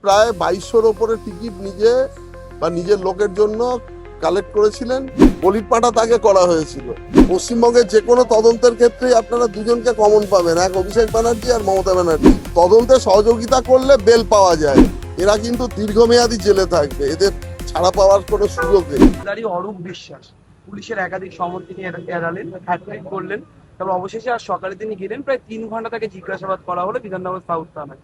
প্রায় 2200-র ওপরে টিকিট নিজে বা নিজের লোকের জন্য কালেক্ট করেছিলেন। বলির পাঠা তাকে করা হয়েছিল। পশ্চিমবঙ্গের যে কোনো তদন্তের ক্ষেত্রেই আপনারা দুজনকে কমন পাবেন, এক অভিষেক ব্যানার্জি আর মমতা ব্যানার্জি। তদন্তে সহযোগিতা করলে বেল পাওয়া যায়, এরা কিন্তু দীর্ঘমেয়াদী জেলে থাকবে, এদের ছাড়া পাওয়ার কোনো সুযোগ নেই। অরূপ বিশ্বাস পুলিশের একাধিক সমর্থন নিয়ে এড়ালেন, হ্যাট্রিক করলেন। তবে অবশেষে আজ সকালে তিনি গেলেন। প্রায় 3 ঘন্টা তাকে জিজ্ঞাসাবাদ করা হলো বিধাননগর সাউথ থানায়,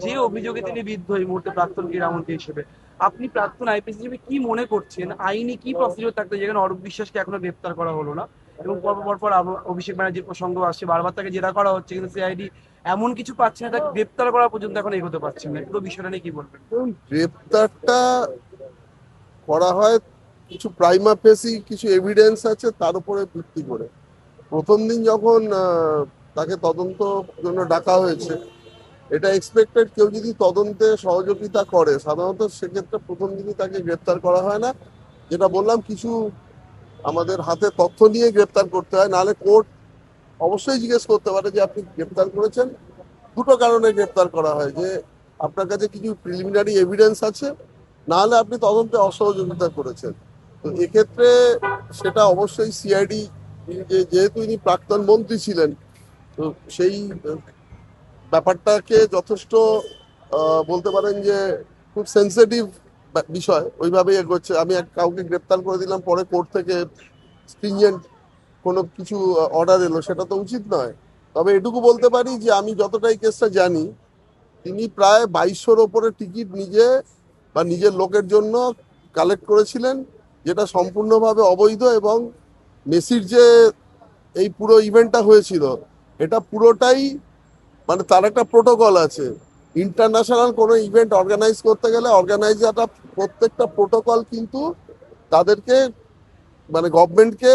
যে অভিযোগে তিনি বিদ্ধ এই মুহূর্তে প্রাক্তন ক্রীড়ামন্ত্রী হিসেবে। আপনি প্রাক্তন আইপিএস হিসেবে কি মনে করছেন, আইনি কি প্রসিডিওর থাকতে যেখানে অরূপ বিশ্বাসকে এখনো গ্রেপ্তার করা হলো না, এবং পরপর অভিষেক ব্যানার্জির প্রসঙ্গ আসছে, বারবার তাকে জেরা করা হচ্ছে, কিন্তু সিআইডি এমন কিছু পাচ্ছে না, তাকে গ্রেপ্তার করা পর্যন্ত এখন এগোতে পারছেন না। পুরো বিষয়টা নিয়ে কি বলবেন? গ্রেপ্তারটা করা হয় কিছু প্রাইমা ফেসি কিছু এভিডেন্স আছে, তার উপরে ভিত্তি করে। প্রথম দিন যখন তাকে তদন্ত জন্য ডাকা হয়েছে, এটা এক্সপেক্টেড কেউ যদি তদন্তে সহযোগিতা করে সাধারণত সেক্ষেত্রে প্রথম দিনই তাকে গ্রেপ্তার করা হয় না। যেটা বললাম, কিছু আমাদের হাতে তথ্য নিয়ে গ্রেপ্তার করতে হয়, নাহলে কোর্ট অবশ্যই জিজ্ঞেস করতে পারে যে আপনি গ্রেপ্তার করেছেন। দুটো কারণে গ্রেপ্তার করা হয়, যে আপনার কাছে কিছু প্রিলিমিনারি এভিডেন্স আছে, নাহলে আপনি তদন্তে অসহযোগিতা করেছেন। তো এক্ষেত্রে সেটা অবশ্যই সিআইডি, যেহেতু ইনি প্রাক্তন মন্ত্রী ছিলেন, তো সেই ব্যাপারটাকে যথেষ্ট বলতে পারেন যে খুব সেন্সিটিভ বিষয়, ওইভাবেই এগোচ্ছে। আমি কাউকে গ্রেপ্তার করে দিলাম, পরে কোর্ট থেকে স্ট্রিনজেন্ট কোনো কিছু অর্ডার এলো, সেটা তো উচিত নয়। তবে এটুকু বলতে পারি যে আমি যতটাই কেসটা জানি, তিনি প্রায় 2200-র ওপরে টিকিট নিজে বা নিজের লোকের জন্য কালেক্ট করেছিলেন, যেটা সম্পূর্ণভাবে অবৈধ। এবং মেসির যে এই পুরো ইভেন্টটা হয়েছিল, এটা পুরোটাই মানে তার একটা প্রোটোকল আছে। ইন্টারন্যাশনাল কোনো ইভেন্ট অর্গানাইজ করতে গেলে অর্গানাইজাররা প্রত্যেকটা প্রোটোকল কিন্তু তাদেরকে মানে গভর্নমেন্টকে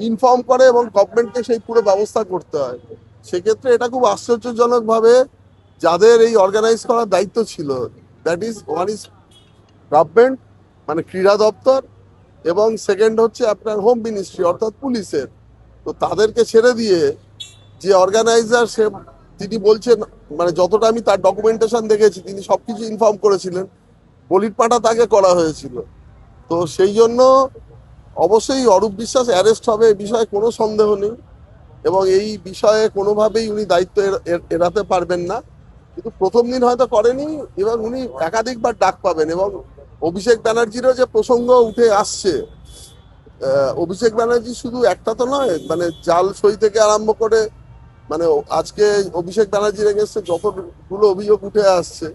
ইনফর্ম করে, এবং গভর্নমেন্টকে সেই পুরো ব্যবস্থা করতে হয়। সেক্ষেত্রে এটা খুব আশ্চর্যজনকভাবে যাদের এই অর্গানাইজ করার দায়িত্ব ছিল, that is one is government মানে ক্রীড়া দপ্তর, এবং সেকেন্ড হচ্ছে আপনার হোম মিনিস্ট্রি অর্থাৎ পুলিশের। তো তাদেরকে ছেড়ে দিয়ে যে অর্গানাইজার, সে তিনি বলছেন, মানে যতটা আমি তার ডকুমেন্টেশন দেখেছি, তিনি সবকিছু ইনফর্ম করেছিলেন, বলির পাঠা তাকে করা হয়েছিল। তো সেই জন্য অবশ্যই অরূপ বিশ্বাস অ্যারেস্ট হবে, এ বিষয়ে কোনো সন্দেহ নেই, এবং এই বিষয়ে কোনোভাবেই উনি দায়িত্ব এড়াতে পারবেন না। কিন্তু প্রথম দিন হয়তো করেনি, এবং উনি একাধিকবার ডাক পাবেন। এবং অভিষেক ব্যানার্জিরও যে প্রসঙ্গ উঠে আসছে, অভিষেক ব্যানার্জি শুধু একটা তো নয়, মানে জাল সই থেকে আরম্ভ করে মানে আজকে অভিষেক ব্যানার্জির এগেন্সে যতগুলো অভিযোগ উঠে আসছে,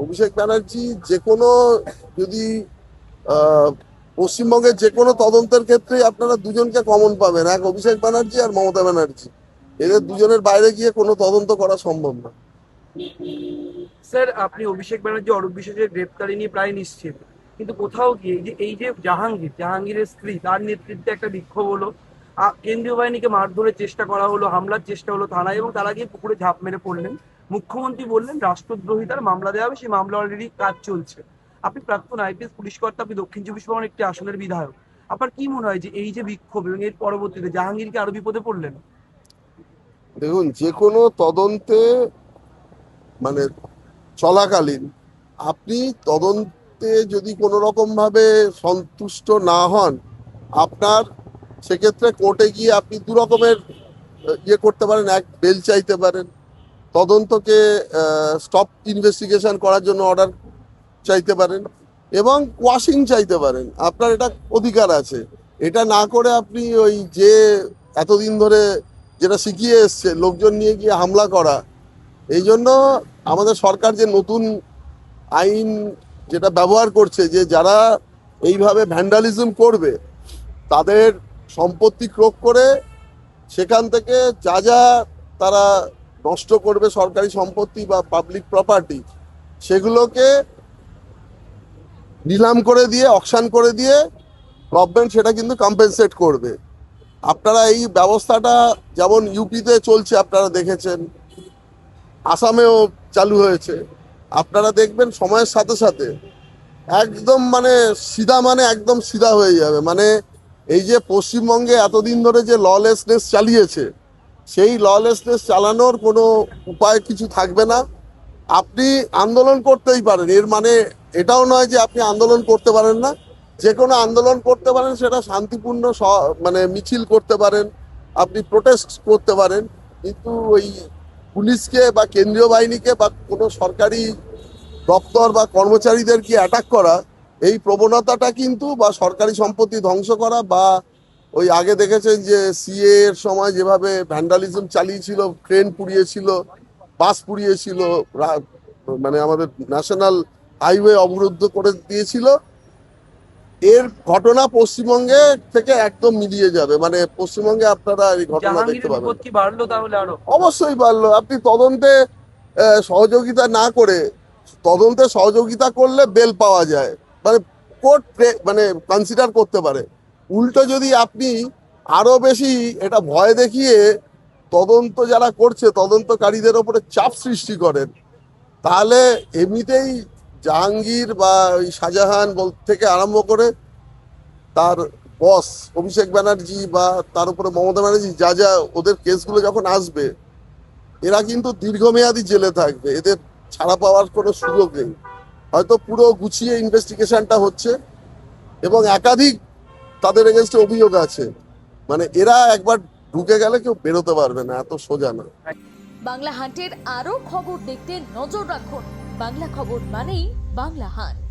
অভিষেক ব্যানার্জি যে কোনো যদি পশ্চিমবঙ্গের যে কোনো তদন্তের ক্ষেত্রেই আপনারা দুজনকে কমন পাবেন, এক অভিষেক ব্যানার্জি আর মমতা ব্যানার্জি। এদের দুজনের বাইরে গিয়ে কোনো তদন্ত করা সম্ভব না। স্যার, আপনি অভিষেক ব্যানার্জি অরূপ বিশ্বাসের গ্রেপ্তারি নিয়ে প্রায় নিশ্চিত, কিন্তু কোথাও গিয়ে এই যে জাহাঙ্গীরের স্ত্রী, তার নেতৃত্বে একটা বিক্ষোভ হলো, কেন্দ্রীয় বাহিনীকে মারধরের চেষ্টা করা হলো, হামলার চেষ্টা হলো থানায়, এবং তারা গিয়ে পুকুরে ঝাঁপ মেরে পড়লেন। মুখ্যমন্ত্রী বললেন রাষ্ট্রদ্রোহিতার মামলা দেওয়া হবে, সেই মামলা অলরেডি কাজ চলছে। আপনি প্রাক্তন আইপিএস পুলিশ কর্তা, আপনি দক্ষিণ চব্বিশ পরগনার একটি আসনের বিধায়ক। আপনার কি মনে হয় যে এই যে বিক্ষোভ এবং এর পরবর্তীতে জাহাঙ্গীরকে আরো বিপদে পড়লেন? দেখুন, যে কোনো তদন্তে মানে চলাকালীন আপনি তদন্তে যদি কোনো রকম ভাবে সন্তুষ্ট না হন, আপনার সেক্ষেত্রে কোর্টে গিয়ে আপনি দু রকমের ইয়ে করতে পারেন। এক, বেল চাইতে পারেন, তদন্তকে স্টপ ইনভেস্টিগেশন করার জন্য অর্ডার চাইতে পারেন, এবং কোয়াশিং চাইতে পারেন। আপনার এটা অধিকার আছে। এটা না করে আপনি ওই যে এতদিন ধরে যেটা শিখিয়ে এসছে লোকজন নিয়ে গিয়ে হামলা করা, এই জন্য আমাদের সরকার যে নতুন আইন যেটা ব্যবহার করছে, যে যারা এইভাবে ভ্যান্ডালিজম করবে তাদের সম্পত্তি ক্রোক করে সেখান থেকে যা যা তারা নষ্ট করবে সরকারি সম্পত্তি বা পাবলিক প্রপার্টি, সেগুলোকে নিলাম করে দিয়ে, অকশন করে দিয়ে গভর্নমেন্ট সেটা কিন্তু কম্পেনসেট করবে। আপনারা এই ব্যবস্থাটা যেমন ইউপিতে চলছে আপনারা দেখেছেন, আসামেও চালু হয়েছে। আপনারা দেখবেন সময়ের সাথে সাথে একদম মানে সিধা, মানে একদম সিধা হয়ে যাবে। মানে এই যে পশ্চিমবঙ্গে এতদিন ধরে যে ললেসনেস চালিয়েছে, সেই ললেসনেস চালানোর কোনো উপায় কিছু থাকবে না। আপনি আন্দোলন করতেই পারেন, এর মানে এটাও নয় যে আপনি আন্দোলন করতে পারেন না। যে কোনো আন্দোলন করতে পারেন, সেটা শান্তিপূর্ণ মানে মিছিল করতে পারেন, আপনি প্রোটেস্ট করতে পারেন, কিন্তু ওই পুলিশকে বা কেন্দ্রীয় বাহিনীকে বা কোনো সরকারি দপ্তর বা কর্মচারীদেরকে অ্যাটাক করা, এই প্রবণতাটা কিন্তু, বা সরকারি সম্পত্তি ধ্বংস করা, বা ওই আগে দেখেছেন যে সিএ এর সময় যেভাবে ভ্যান্ডালিজম চালিয়েছিল, ট্রেন পুড়িয়েছিল, বাস পুড়িয়েছিল, মানে আমাদের ন্যাশনাল হাইওয়ে অবরুদ্ধ করে দিয়েছিল, এর ঘটনা পশ্চিমবঙ্গে থেকে একদম মিলিয়ে যাবে। মানে পশ্চিমবঙ্গে আপনারা এই ঘটনা দেখতে জাহাঙ্গীরের পাবেন বিপদ না। কি বাড়লো তাহলে আরো? অবশ্যই পারলো। আপনি তদন্তে সহযোগিতা না করে, তদন্তে সহযোগিতা করলে বেল পাওয়া যায়, মানে কোর্ট মানে কনসিডার করতে পারে। উল্টো যদি আপনি আরো বেশি এটা ভয় দেখিয়ে তদন্ত যারা করছে তদন্তকারীদের ওপরে চাপ সৃষ্টি করেন, তাহলে এমনিতেই জাহাঙ্গীর বা ওই শাহজাহান থেকে আরম্ভ করে তার বস অভিষেক ব্যানার্জি বা তার উপরে মমতা ব্যানার্জি, যা যা ওদের কেসগুলো যখন আসবে, এরা কিন্তু দীর্ঘমেয়াদী জেলে থাকবে, এদের ছাড়া পাওয়ার কোনো সুযোগ নেই। হয়তো পুরো গুছিয়ে ইনভেস্টিগেশনটা হচ্ছে এবং একাধিক তাদের এগেনস্টে অভিযোগ আছে, মানে এরা একবার ঢুকে গেলে কেউ বেরোতে পারবে না, এত সোজা না। বাংলা হান্টের আরও খবর দেখতে নজর রাখুন। বাংলা খবর মানেই বাংলা হান্ট।